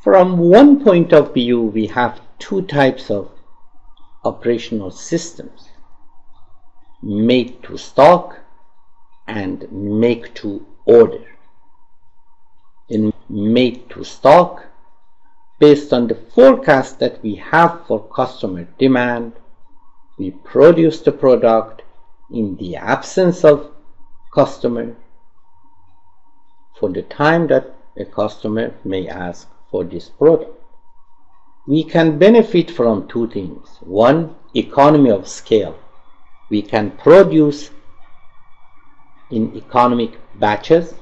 From one point of view, we have two types of operational systems: made to stock and make to order. In made to stock, based on the forecast that we have for customer demand, we produce the product in the absence of customer for the time that a customer may ask for this product. We can benefit from two things. One, economy of scale. We can produce in economic batches,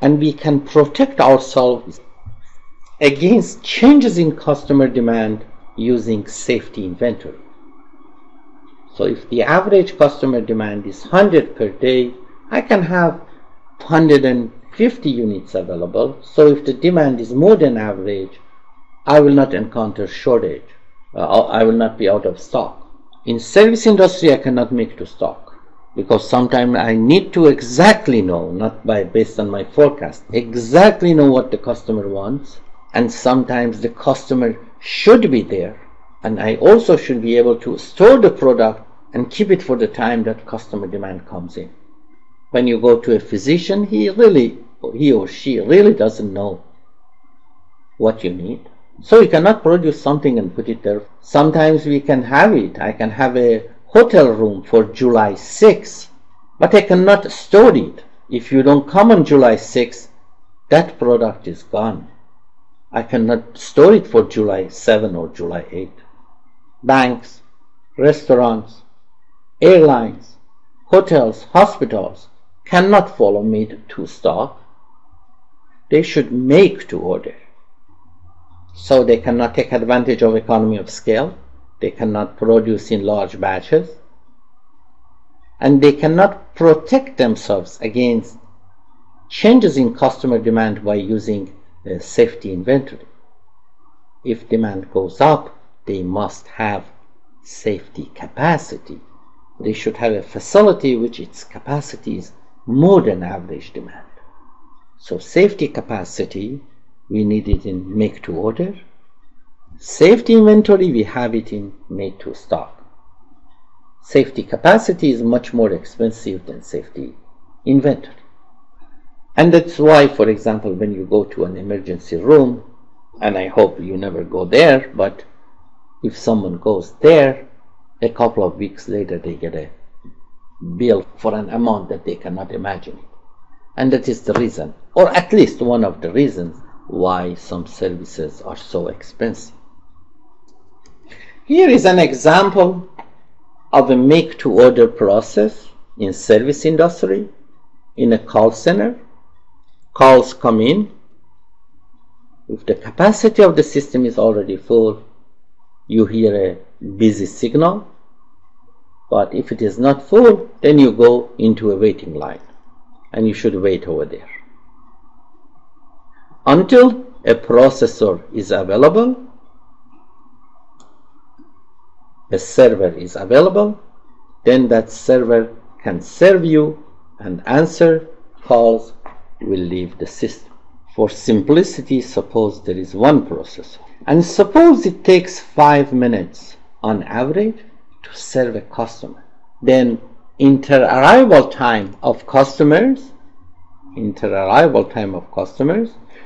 and we can protect ourselves against changes in customer demand using safety inventory. So if the average customer demand is 100 per day, I can have 150 units available. So if the demand is more than average, I will not encounter shortage. I will not be out of stock. In service industry, I cannot make to stock, because sometimes I need to exactly know, not based on my forecast, exactly know what the customer wants, and sometimes the customer should be there, and I also should be able to store the product and keep it for the time that customer demand comes in. When you go to a physician, he or she really doesn't know what you need, so you cannot produce something and put it there. Sometimes we can have it. I can have a hotel room for July 6, but I cannot store it. If you don't come on July 6, that product is gone. I cannot store it for July 7 or July 8. Banks, restaurants, airlines, hotels, hospitals cannot follow made to stock. They should make to order. So they cannot take advantage of economy of scale. They cannot produce in large batches. And they cannot protect themselves against changes in customer demand by using a safety inventory. If demand goes up, they must have safety capacity. They should have a facility which its capacity is more than average demand. So safety capacity, we need it in make to order. Safety inventory, we have it in made to stock. Safety capacity is much more expensive than safety inventory. And that's why, for example, when you go to an emergency room, and I hope you never go there, but if someone goes there, a couple of weeks later they get a bill for an amount that they cannot imagine. And that is the reason, or at least one of the reasons, why some services are so expensive. Here is an example of a make-to-order process in service industry, in a call center. Calls come in. If the capacity of the system is already full, you hear a busy signal. But if it is not full, then you go into a waiting line, and you should wait over there until a processor is available, a server is available. Then that server can serve you, and answer calls will leave the system. For simplicity, suppose there is one processor, and suppose it takes 5 minutes on average to serve a customer. Then inter-arrival time of customers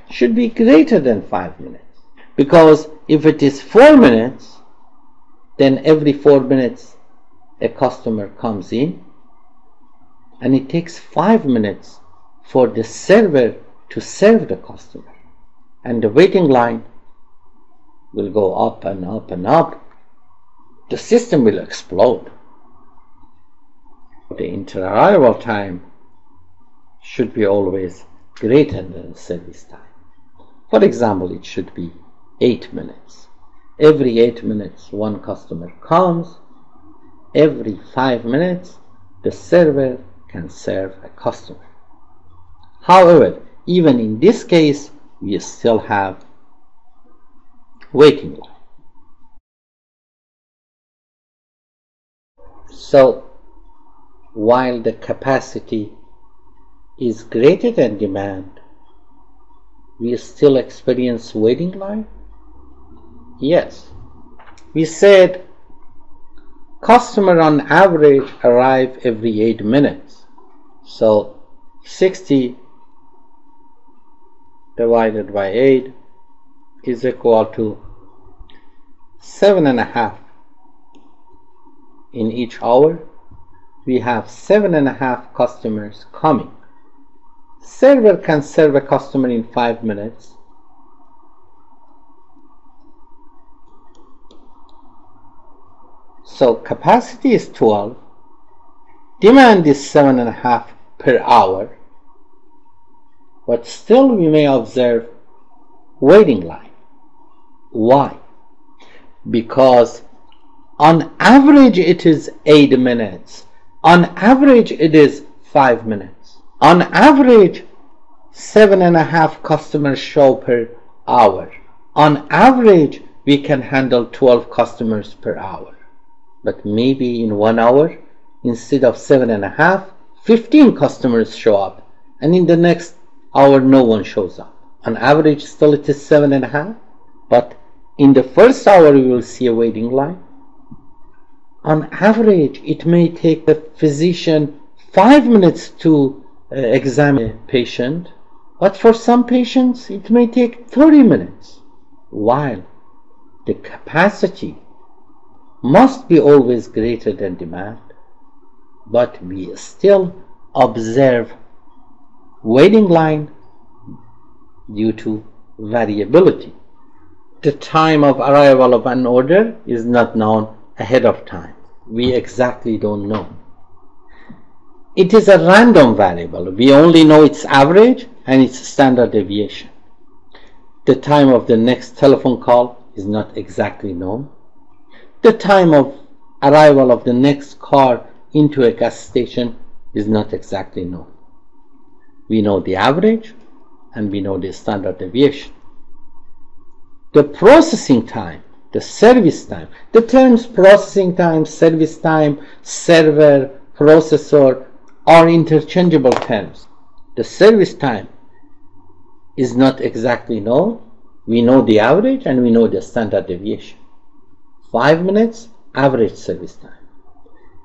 should be greater than 5 minutes. Because if it is 4 minutes, then every 4 minutes a customer comes in, and it takes 5 minutes for the server to serve the customer, and the waiting line will go up and up and up. The system will explode. The inter-arrival time should be always greater than the service time. For example, it should be 8 minutes. Every 8 minutes one customer comes. Every 5 minutes the server can serve a customer. However, even in this case, we still have waiting line. So while the capacity is greater than demand, we still experience waiting line? Yes. We said customer on average arrive every 8 minutes. So 60 divided by 8 is equal to 7.5 in each hour. We have 7.5 customers coming. Server can serve a customer in 5 minutes. So capacity is 12, demand is 7.5 per hour, but still we may observe waiting line. Why? Because on average it is 8 minutes. On average it is 5 minutes. On average 7.5 customers show per hour. On average we can handle 12 customers per hour. But maybe in 1 hour, instead of 7.5, 15 customers show up, and in the next hour no one shows up. On average still it is 7.5, but in the first hour we will see a waiting line. On average it may take the physician 5 minutes to examine a patient, but for some patients it may take 30 minutes, while the capacity must be always greater than demand, but we still observe waiting line due to variability. The time of arrival of an order is not known ahead of time. We exactly don't know. It is a random variable. We only know its average and its standard deviation. The time of the next telephone call is not exactly known. The time of arrival of the next car into a gas station is not exactly known. We know the average and we know the standard deviation. The processing time, the service time, the terms processing time, service time, server, processor are interchangeable terms. The service time is not exactly known. We know the average and we know the standard deviation. 5 minutes, average service time.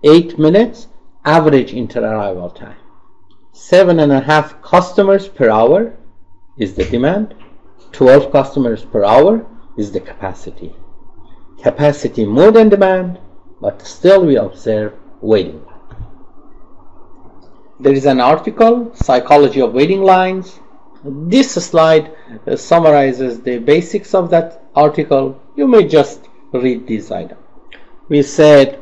8 minutes, average inter-arrival time. 7.5 customers per hour is the demand. 12 customers per hour is the capacity. Capacity more than demand, but still we observe waiting line. There is an article, Psychology of Waiting Lines. This slide summarizes the basics of that article. You may just read these items. We said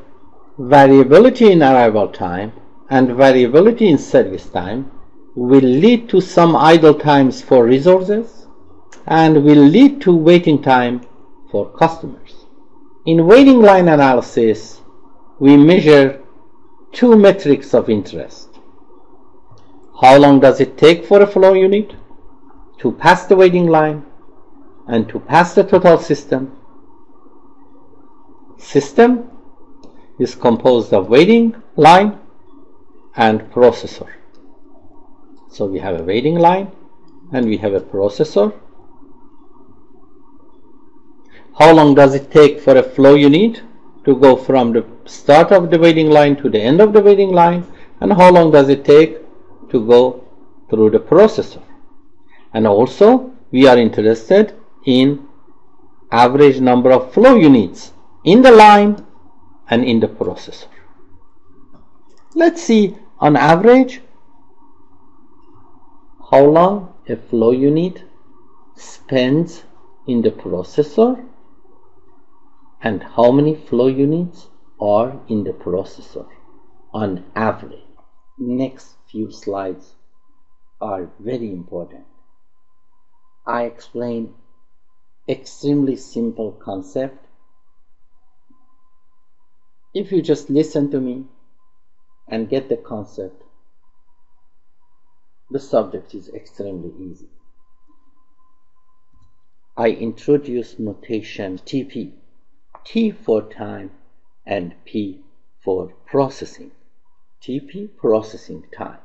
variability in arrival time and variability in service time will lead to some idle times for resources and will lead to waiting time for customers. In waiting line analysis, we measure two metrics of interest. How long does it take for a flow unit to pass the waiting line and to pass the total system? System is composed of waiting line and processor. So we have a waiting line and we have a processor. How long does it take for a flow unit to go from the start of the waiting line to the end of the waiting line, and how long does it take to go through the processor? And also we are interested in average number of flow units in the line and in the processor. Let's see on average how long a flow unit spends in the processor and how many flow units are in the processor on average. Next few slides are very important. I explain extremely simple concept. If you just listen to me and get the concept, the subject is extremely easy. I introduce notation TP, T for time and P for processing. TP, processing time.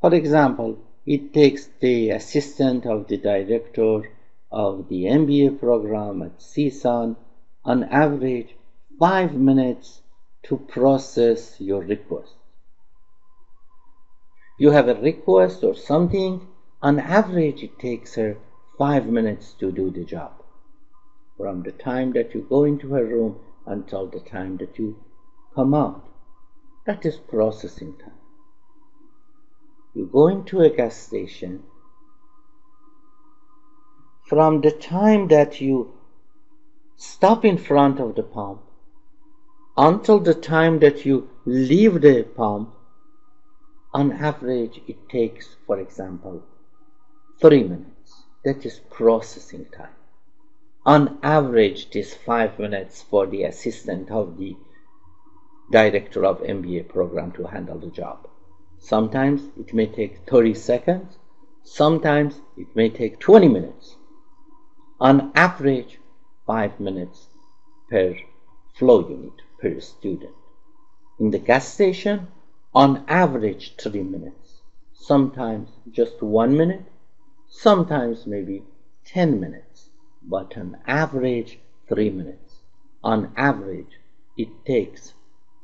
For example, it takes the assistant of the director of the MBA program at CSUN on average 5 minutes to process your request. You have a request or something, on average it takes her 5 minutes to do the job. From the time that you go into her room until the time that you come out. That is processing time. You go into a gas station, from the time that you stop in front of the pump until the time that you leave the pump, on average it takes, for example, 3 minutes. That is processing time. On average it is 5 minutes for the assistant of the director of MBA program to handle the job. Sometimes it may take 30 seconds, sometimes it may take 20 minutes. On average, 5 minutes per flow unit per student. In the gas station, on average 3 minutes. Sometimes just 1 minute, sometimes maybe 10 minutes, but on average 3 minutes. On average, it takes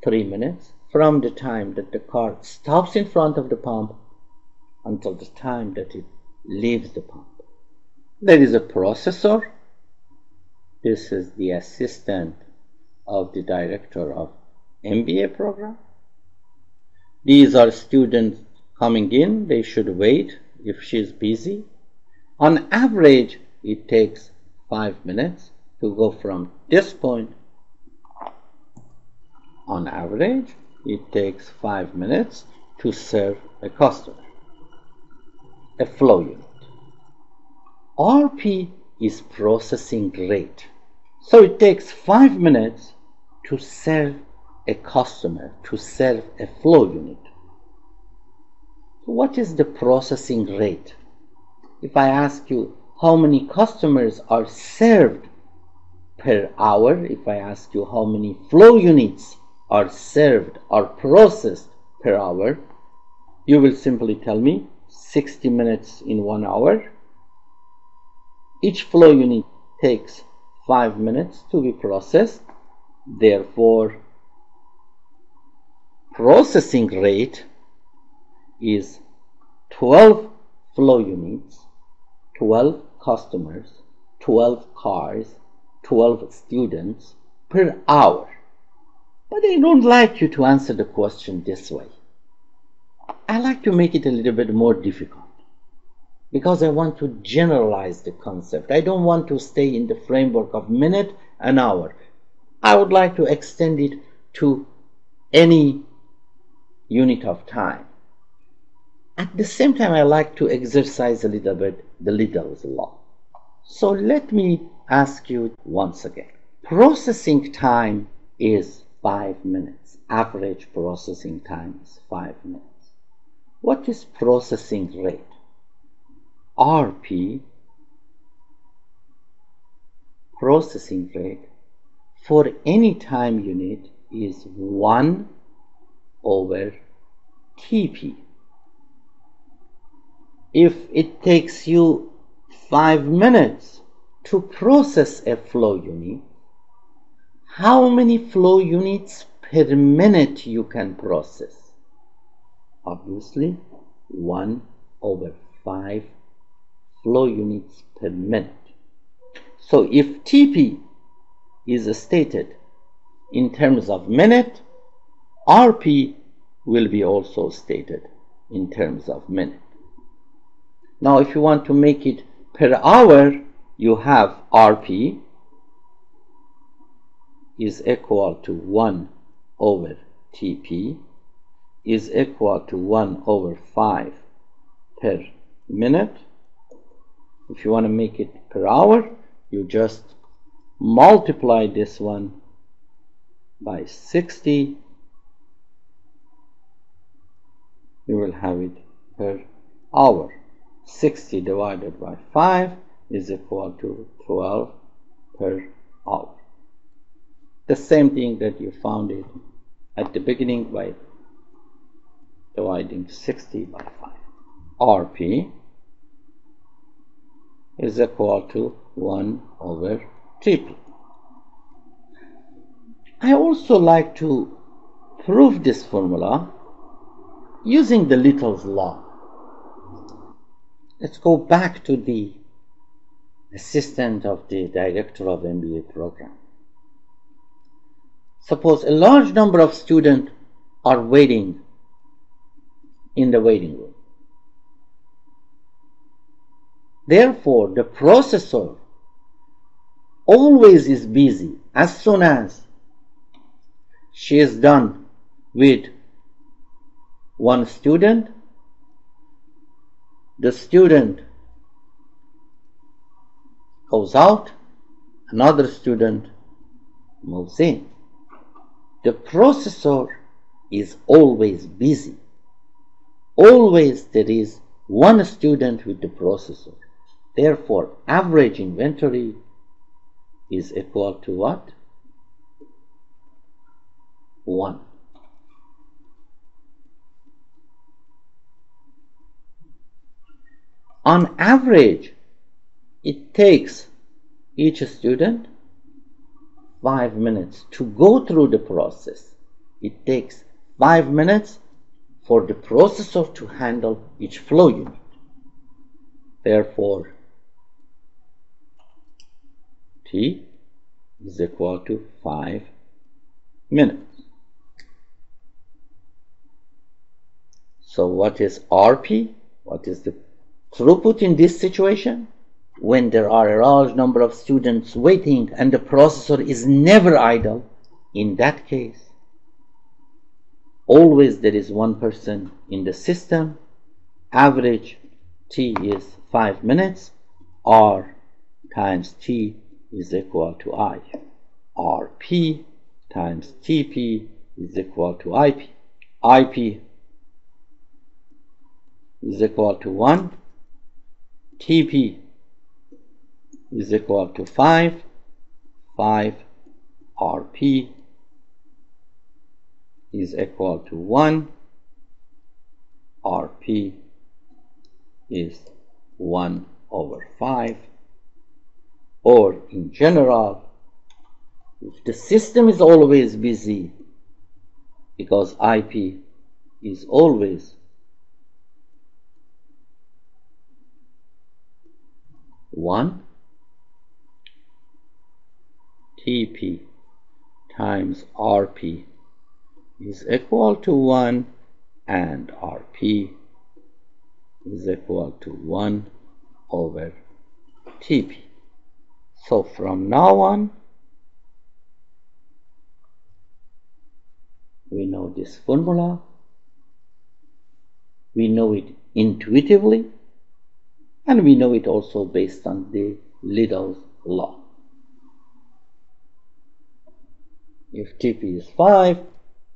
3 minutes from the time that the car stops in front of the pump until the time that it leaves the pump. There is a processor. This is the assistant of the director of MBA program. These are students coming in. They should wait if she's busy. On average, it takes 5 minutes to go from this point. On average, it takes 5 minutes to serve a customer, a flow unit. RP is processing rate. So it takes 5 minutes to serve a customer, to serve a flow unit. So what is the processing rate? If I ask you how many customers are served per hour, if I ask you how many flow units are served or processed per hour, you will simply tell me 60 minutes in 1 hour. Each flow unit takes 5 minutes to be processed. Therefore, processing rate is 12 flow units, 12 customers, 12 cars, 12 students per hour. But I don't like you to answer the question this way. I like to make it a little bit more difficult because I want to generalize the concept. I don't want to stay in the framework of minute and hour. I would like to extend it to any unit of time. At the same time, I like to exercise a little bit the Little's law. So let me ask you once again. Processing time is 5 minutes. Average processing time is 5 minutes. What is processing rate? RP, processing rate, for any time unit is 1 over TP. If it takes you 5 minutes to process a flow unit, how many flow units per minute you can process? Obviously, 1 over 5 flow units per minute. So if TP is stated in terms of minute, RP will be also stated in terms of minute. Now if you want to make it per hour, you have RP is equal to 1 over TP is equal to 1 over 5 per minute. If you want to make it per hour, you just multiply this one by 60. You will have it per hour. 60 divided by 5 is equal to 12 per hour. The same thing that you found it at the beginning by dividing 60 by 5. RP is equal to 1 over TP. I also like to prove this formula using the Little's law. Let's go back to the assistant of the director of MBA program. Suppose a large number of students are waiting in the waiting room. Therefore, the processor always is busy as soon as she is done with one student. The student goes out, another student moves in. The processor is always busy. Always there is one student with the processor. Therefore, average inventory is equal to what? 1. On average, it takes each student 5 minutes to go through the process. It takes 5 minutes for the processor to handle each flow unit. Therefore, T is equal to 5 minutes. So what is RP? What is the throughput in this situation? When there are a large number of students waiting and the processor is never idle, in that case, always there is one person in the system. Average T is 5 minutes. R times T is equal to I. RP times TP is equal to IP. IP is equal to 1. TP is equal to 5. 5 RP is equal to 1. RP is 1 over 5. Or in general, if the system is always busy, because IP is always 1, TP times RP is equal to 1, and RP is equal to 1 over TP. So from now on, we know this formula. We know it intuitively, and we know it also based on the Little's law. If TP is 5,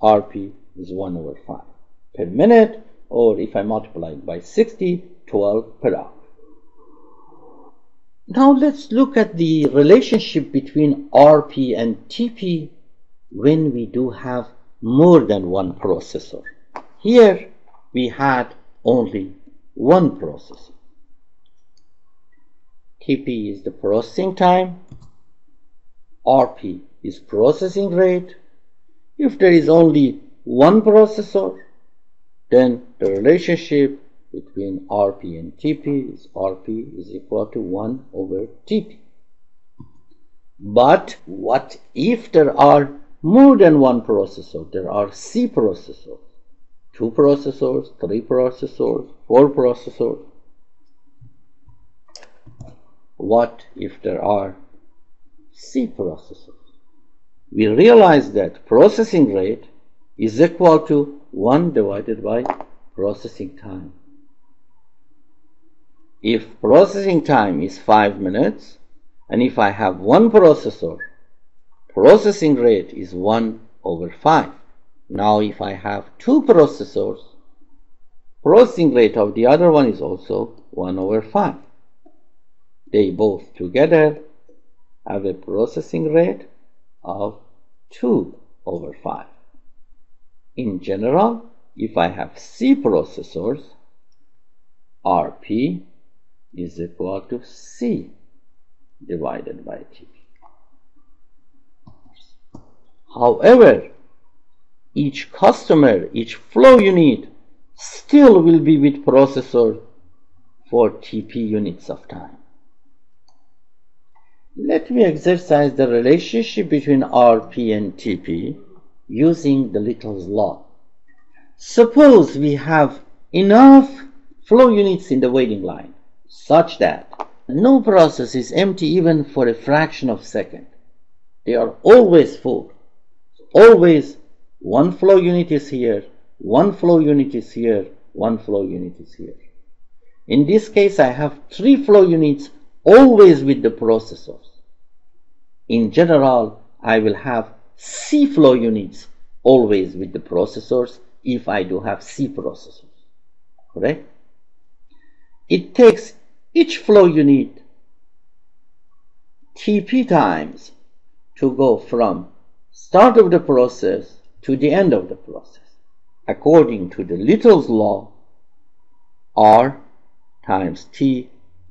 RP is 1 over 5 per minute, or if I multiply it by 60, 12 per hour. Now let's look at the relationship between RP and TP when we do have more than one processor. Here we had only one processor. TP is the processing time, RP is processing rate. If there is only one processor, then the relationship between RP and TP is RP is equal to 1 over TP. But what if there are more than one processor? There are C processors, 2 processors, 3 processors, 4 processors. What if there are C processors? We realize that processing rate is equal to 1 divided by processing time. If processing time is 5 minutes, and if I have one processor, processing rate is 1 over 5. Now if I have 2 processors, processing rate of the other one is also 1 over 5. They both together have a processing rate of 2 over 5. In general, if I have C processors, RP is equal to C divided by TP. However, each customer, each flow unit still will be with processor for TP units of time. Let me exercise the relationship between RP and TP using the Little's law. Suppose we have enough flow units in the waiting line such that no process is empty even for a fraction of a second. They are always full. Always one flow unit is here, one flow unit is here, one flow unit is here. In this case, I have 3 flow units always with the processors. In general, I will have C flow units always with the processors if I do have C processors. Correct? It takes each flow unit TP times to go from start of the process to the end of the process. According to the Little's law, R times T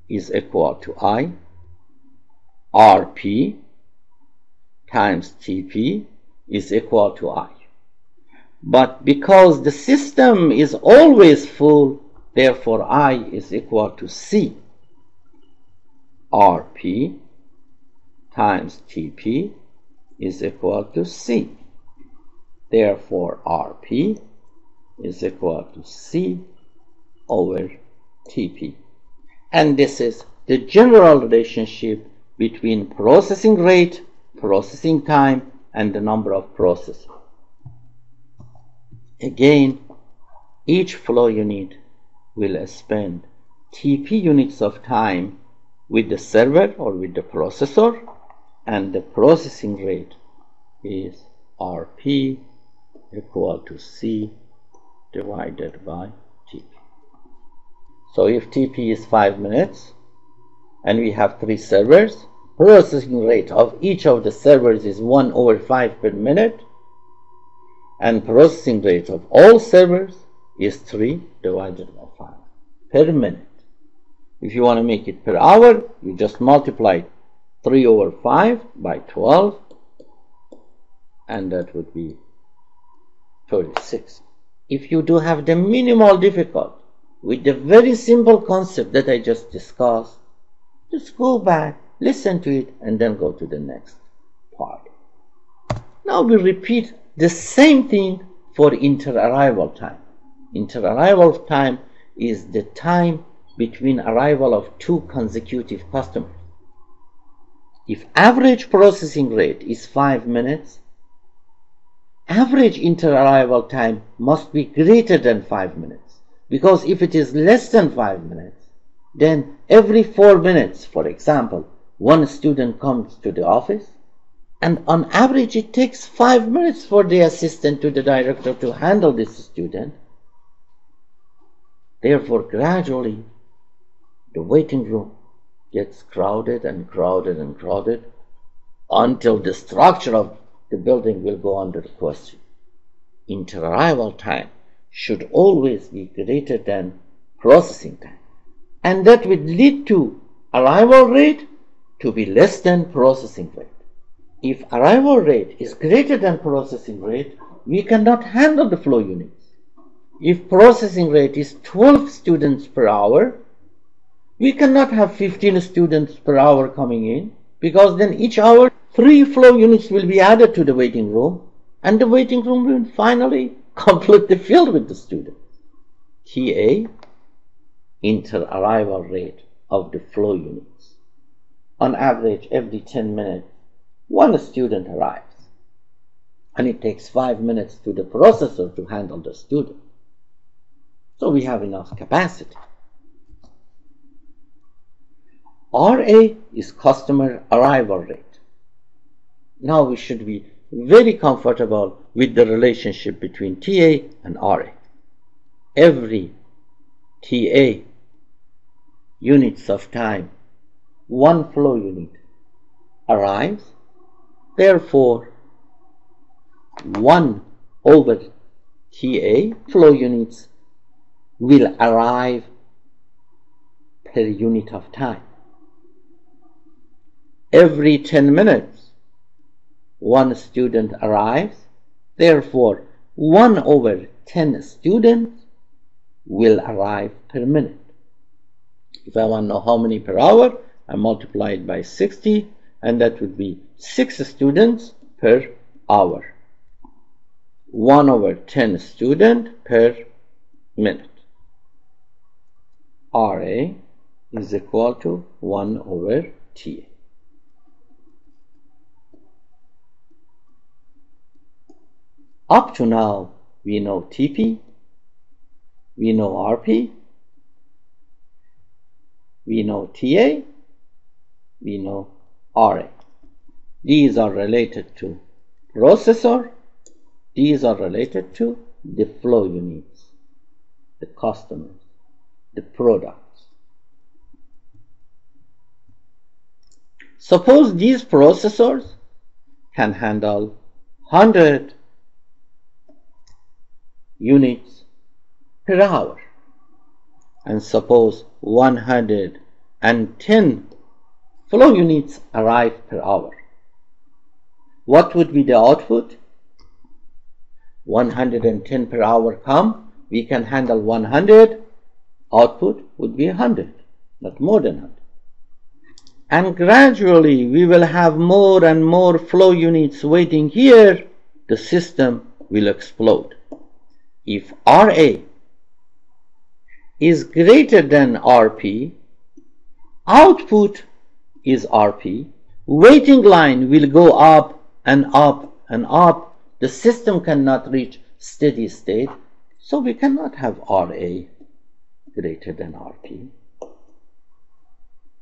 is equal to I. RP times TP is equal to I. But because the system is always full, therefore I is equal to C. RP times TP is equal to C. Therefore RP is equal to C over TP. And this is the general relationship between processing rate, processing time, and the number of processes. Again, each flow unit will spend TP units of time with the server or with the processor, and the processing rate is RP equal to C divided by TP. So if TP is 5 minutes and we have 3 servers, processing rate of each of the servers is 1 over 5 per minute, and processing rate of all servers is 3 divided by 5 per minute. If you want to make it per hour, you just multiply 3 over 5 by 12, and that would be 36. If you do have the minimal difficulty with the very simple concept that I just discussed, just go back, listen to it, and then go to the next part. Now we repeat the same thing for inter-arrival time. Inter-arrival time is the time between arrival of 2 consecutive customers. If average processing rate is 5 minutes, average inter-arrival time must be greater than 5 minutes. Because if it is less than 5 minutes, then every 4 minutes, for example, one student comes to the office, and on average it takes 5 minutes for the assistant to the director to handle this student. Therefore, gradually, the waiting room gets crowded and crowded and crowded until the structure of the building will go under question. Inter-arrival time should always be greater than processing time. And that would lead to arrival rate to be less than processing rate. If arrival rate is greater than processing rate, we cannot handle the flow units. If processing rate is 12 students per hour, we cannot have 15 students per hour coming in, because then each hour 3 flow units will be added to the waiting room, and the waiting room will finally completely filled with the students. TA, inter-arrival rate of the flow units. On average, every 10 minutes, 1 student arrives, and it takes 5 minutes to the processor to handle the student. So we have enough capacity. RA is customer arrival rate. Now we should be very comfortable with the relationship between TA and RA. Every TA units of time, 1 flow unit arrives. Therefore, 1 over TA flow units will arrive per unit of time. Every 10 minutes, one student arrives. Therefore, 1/10 students will arrive per minute. If I want to know how many per hour, I multiply it by 60, and that would be 6 students per hour. 1/10 student per minute. RA is equal to 1/TA. Up to now, we know TP, we know RP, we know TA, we know RA. These are related to processor, these are related to the flow units, the customers, the products. Suppose these processors can handle 100 units per hour, and suppose 110 flow units arrive per hour. What would be the output? 110 per hour come, we can handle 100, output would be 100, not more than 100. And gradually we will have more and more flow units waiting here, the system will explode. If RA is greater than RP, output is RP, waiting line will go up and up and up. The system cannot reach steady state, so we cannot have RA greater than RP.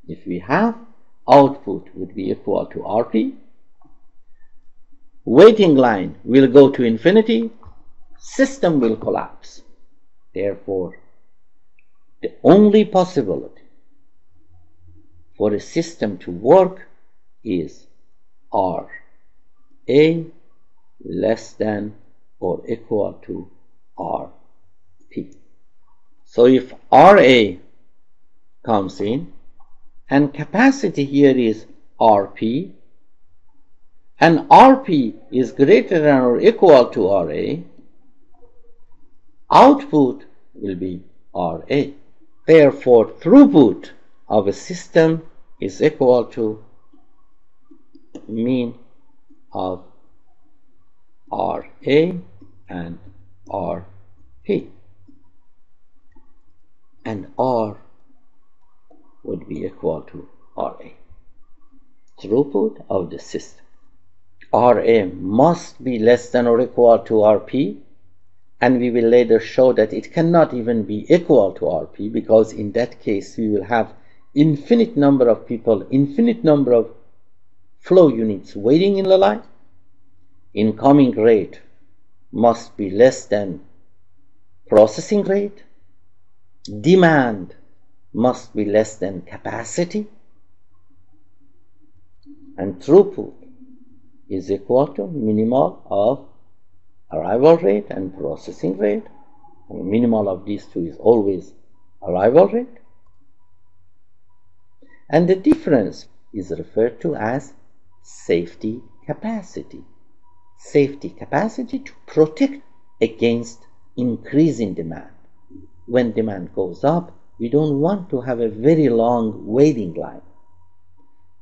If we have, output would be equal to RP, waiting line will go to infinity, system will collapse. Therefore, the only possibility for a system to work is RA less than or equal to RP. So if RA comes in and capacity here is RP and RP is greater than or equal to RA, output will be RA. Therefore, throughput of a system is equal to mean of RA and RP. And R would be equal to RA. Throughput of the system. RA must be less than or equal to RP, and we will later show that it cannot even be equal to RP, because in that case we will have infinite number of people, infinite number of flow units waiting in the line. Incoming rate must be less than processing rate. Demand must be less than capacity. And throughput is equal to minimal of arrival rate and processing rate. And minimal of these two is always arrival rate. And the difference is referred to as safety capacity. Safety capacity to protect against increasing demand. When demand goes up, we don't want to have a very long waiting line.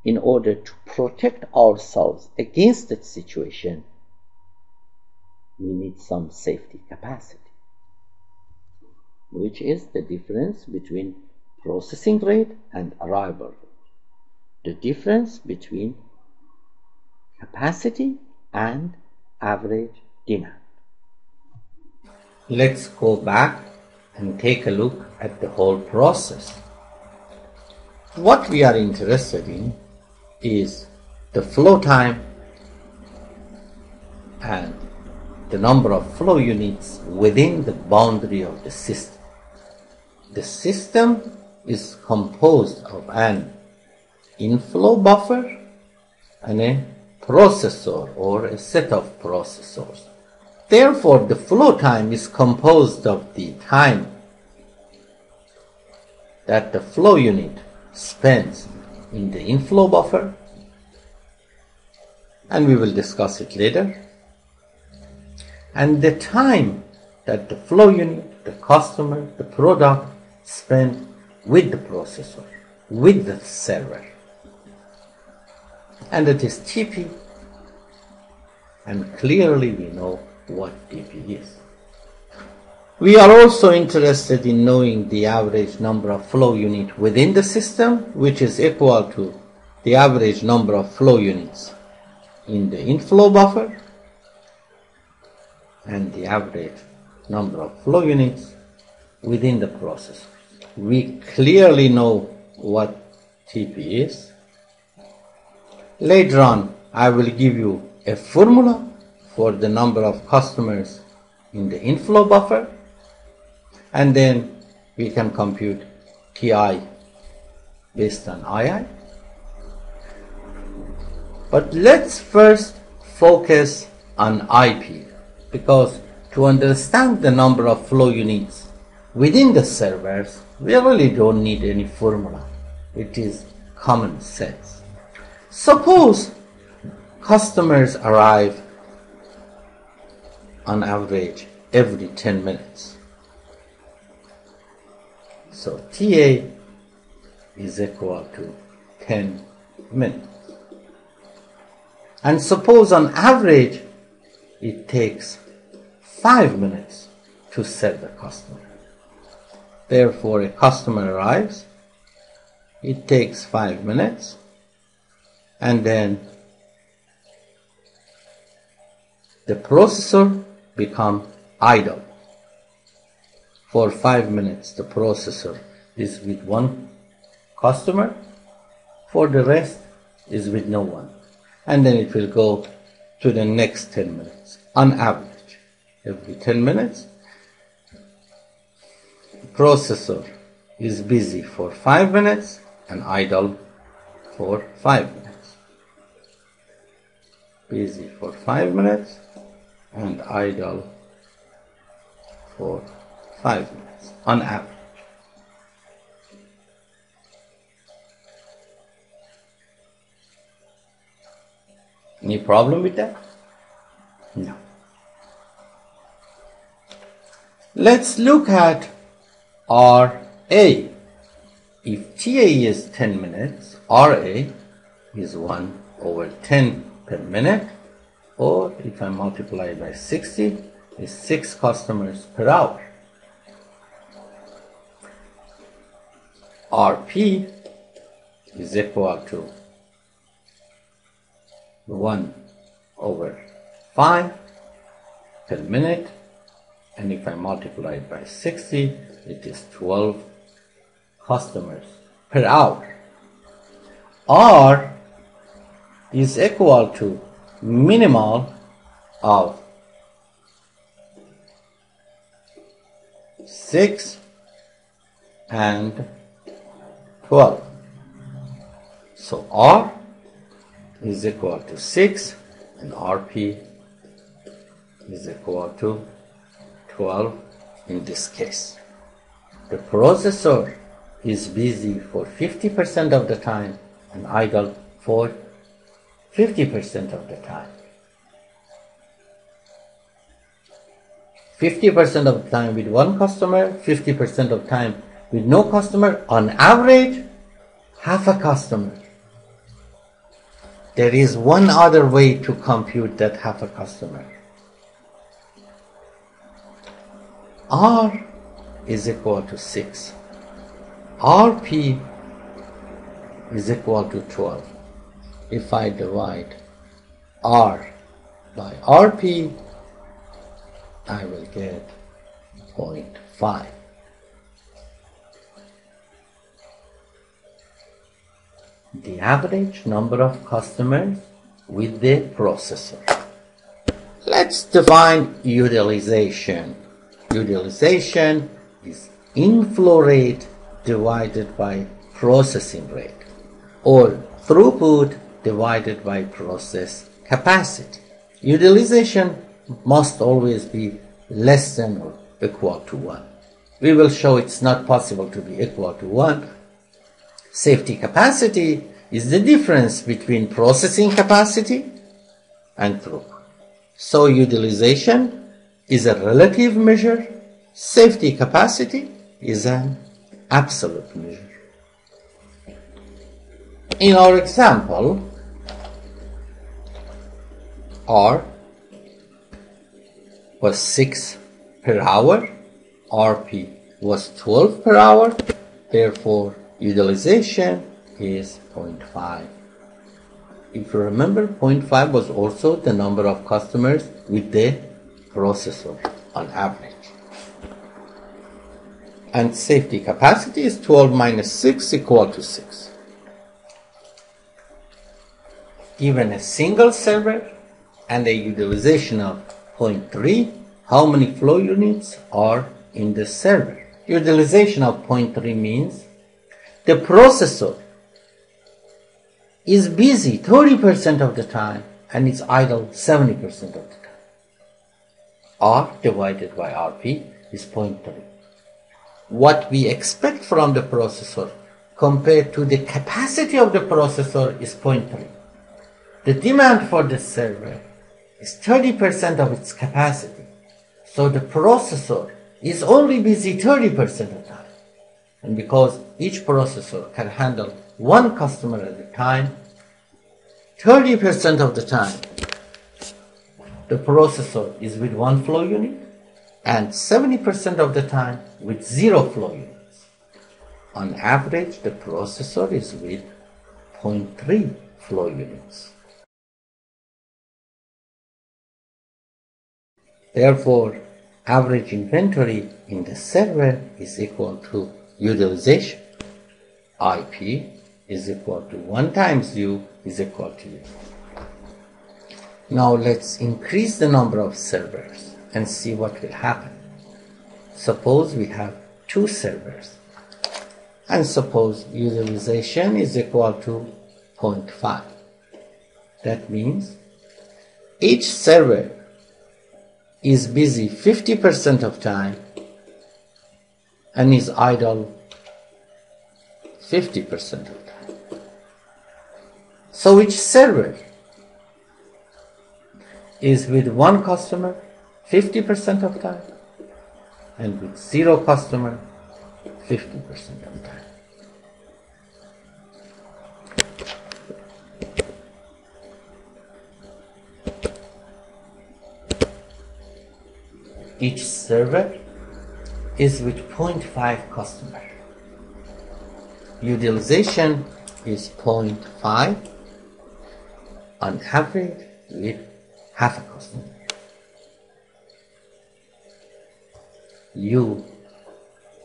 In order to protect ourselves against that situation, we need some safety capacity, which is the difference between processing rate and arrival rate. The difference between capacity and average demand. Let's go back and take a look at the whole process. What we are interested in is the flow time and the number of flow units within the boundary of the system. The system is composed of an inflow buffer and a processor or a set of processors. Therefore, the flow time is composed of the time that the flow unit spends in the inflow buffer, and we will discuss it later, and the time that the flow unit, the customer, the product spend with the processor, with the server. And it is TP, and clearly we know what TP is. We are also interested in knowing the average number of flow units within the system, which is equal to the average number of flow units in the inflow buffer and the average number of flow units within the processor. We clearly know what TP is. Later on, I will give you a formula for the number of customers in the inflow buffer, and then we can compute TI based on II. But let's first focus on IP, because to understand the number of flow units within the servers, we really don't need any formula. It is common sense. Suppose customers arrive on average every 10 minutes. So TA is equal to 10 minutes. And suppose on average it takes 5 minutes to serve the customer. Therefore, a customer arrives, it takes 5 minutes, and then the processor becomes idle. For 5 minutes, the processor is with one customer, for the rest is with no one. And then it will go to the next 10 minutes. On average, every 10 minutes, the processor is busy for 5 minutes and idle for 5 minutes. Busy for 5 minutes and idle for 5 minutes on average. Any problem with that? No. Let's look at RA. If TA is 10 minutes, RA is 1 over 10 per minute, or if I multiply by 60, is 6 customers per hour. RP is equal to 1 over 5 per minute, and if I multiply it by 60, it is 12 customers per hour. R is equal to minimal of 6 and 12. So R is equal to 6 and RP is equal to 12 in this case. The processor is busy for 50% of the time and idle for 50% of the time. 50% of the time with one customer, 50% of the time with no customer, on average, half a customer. There is one other way to compute that half a customer. R is equal to 6. RP is equal to 12. If I divide R by RP, I will get 0.5. The average number of customers with the processor. Let's define utilization. Utilization is inflow rate divided by processing rate, or throughput divided by process capacity. Utilization must always be less than or equal to 1. we will show it's not possible to be equal to 1. Safety capacity is the difference between processing capacity and throughput. So utilization is a relative measure. Safety capacity is an absolute measure. In our example, R was 6 per hour, RP was 12 per hour, therefore utilization is 0.5. If you remember, 0.5 was also the number of customers with the processor on average. And safety capacity is 12 minus 6 equal to 6. Given a single server and a utilization of 0.3, how many flow units are in the server? Utilization of 0.3 means the processor is busy 30% of the time and it's idle 70% of the time. R divided by RP is 0.3. What we expect from the processor compared to the capacity of the processor is 0.3. The demand for the server is 30% of its capacity. So the processor is only busy 30% of the time. And because each processor can handle one customer at a time, 30% of the time the processor is with one flow unit and 70% of the time with 0 flow units. On average, the processor is with 0.3 flow units. Therefore, average inventory in the server is equal to utilization. IP is equal to 1 times U is equal to U. Now let's increase the number of servers and see what will happen. Suppose we have 2 servers and suppose utilization is equal to 0.5. That means each server is busy 50% of time and is idle 50% of time. So each server is with one customer 50% of time and with 0 customer 50% of time. Each server is with 0.5 customer. Utilization is 0.5 on average with half a customer. U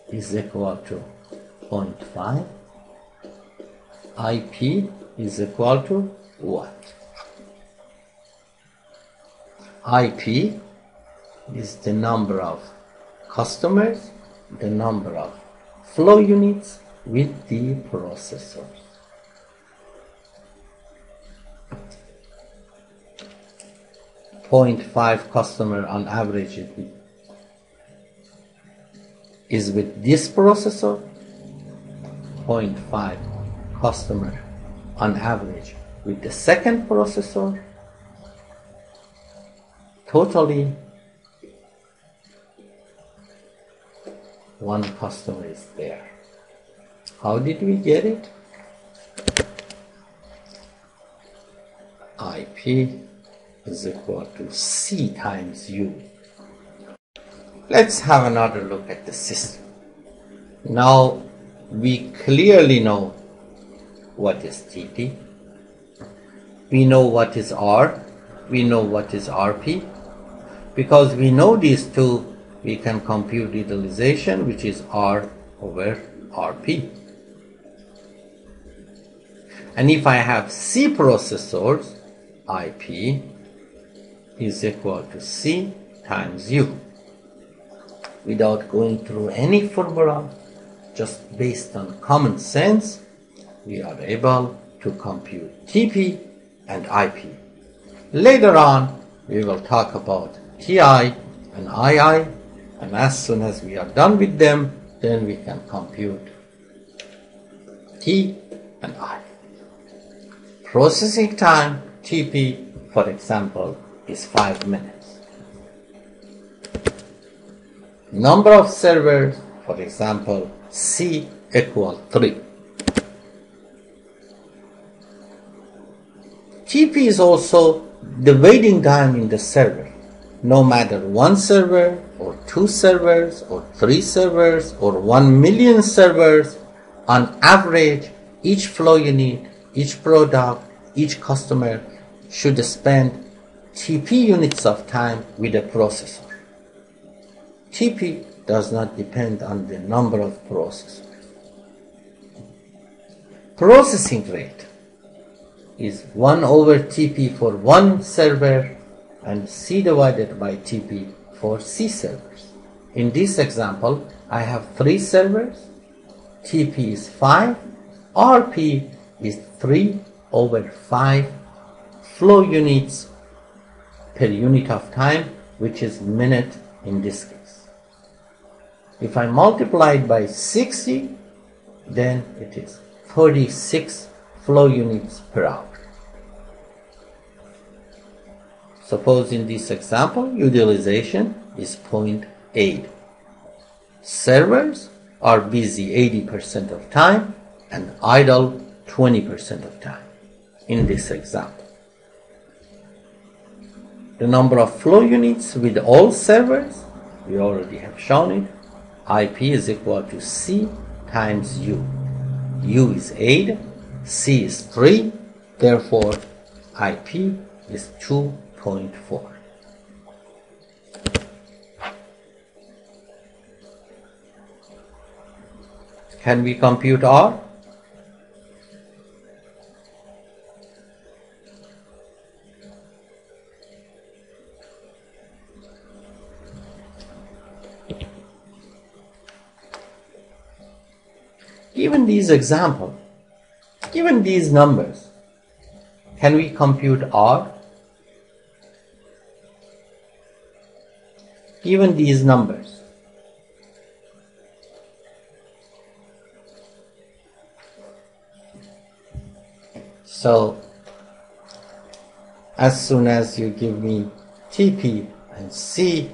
is equal to 0.5. IP is equal to what? IP is the number of customers, the number of flow units with the processors. .5 customer on average is with this processor, 0.5 customer on average with the second processor. Totally 1 customer is there. How did we get it? IP is equal to C times U. Let's have another look at the system. Now we clearly know what is TP. We know what is R. We know what is RP. Because we know these two, we can compute utilization, which is R over RP. And if I have C processors, IP is equal to C times U. Without going through any formula, just based on common sense, we are able to compute TP and IP. Later on, we will talk about TI and II And as soon as we are done with them, then we can compute T and I. Processing time, TP, for example, is 5 minutes. Number of servers, for example, C equal 3. TP is also the waiting time in the server. No matter 1 server or 2 servers or 3 servers or 1 million servers, on average, each flow unit, each product, each customer should spend TP units of time with a processor. TP does not depend on the number of processors. Processing rate is 1 over TP for 1 server and C divided by TP for C servers. In this example, I have 3 servers, TP is 5, RP is 3 over 5 flow units per unit of time, which is minute in this case. If I multiply it by 60, then it is 36 flow units per hour. Suppose in this example, utilization is 0.8. Servers are busy 80% of time and idle 20% of time in this example. The number of flow units with all servers, we already have shown it. IP is equal to C times U. U is 8, C is 3, therefore IP is 2.4. Can we compute R? Given these examples, given these numbers, can we compute R? Given these numbers, so as soon as you give me TP and C,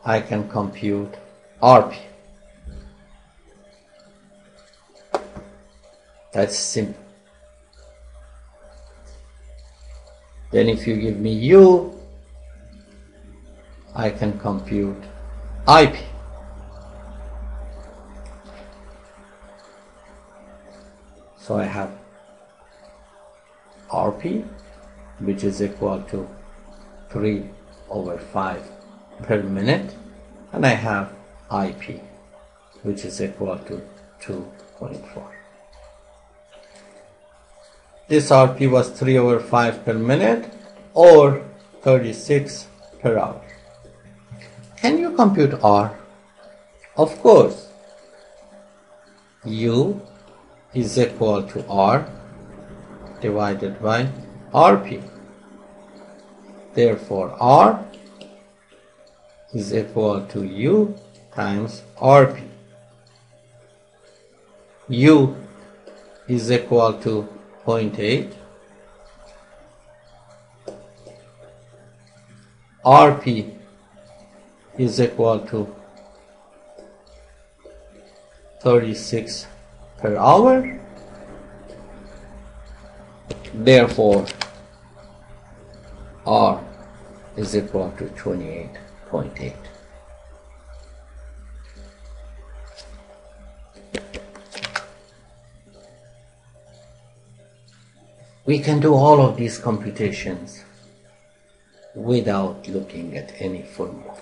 I can compute RP. That's simple. Then if you give me U, I can compute IP. So I have RP, which is equal to 3 over 5 per minute, and I have IP, which is equal to 2.4. This RP was 3 over 5 per minute or 36 per hour. Can you compute R? Of course. U is equal to R divided by RP. Therefore, R is equal to U times RP. U is equal to 0.8. RP is equal to 36 per hour. Therefore, R is equal to 28.8. We can do all of these computations without looking at any formula.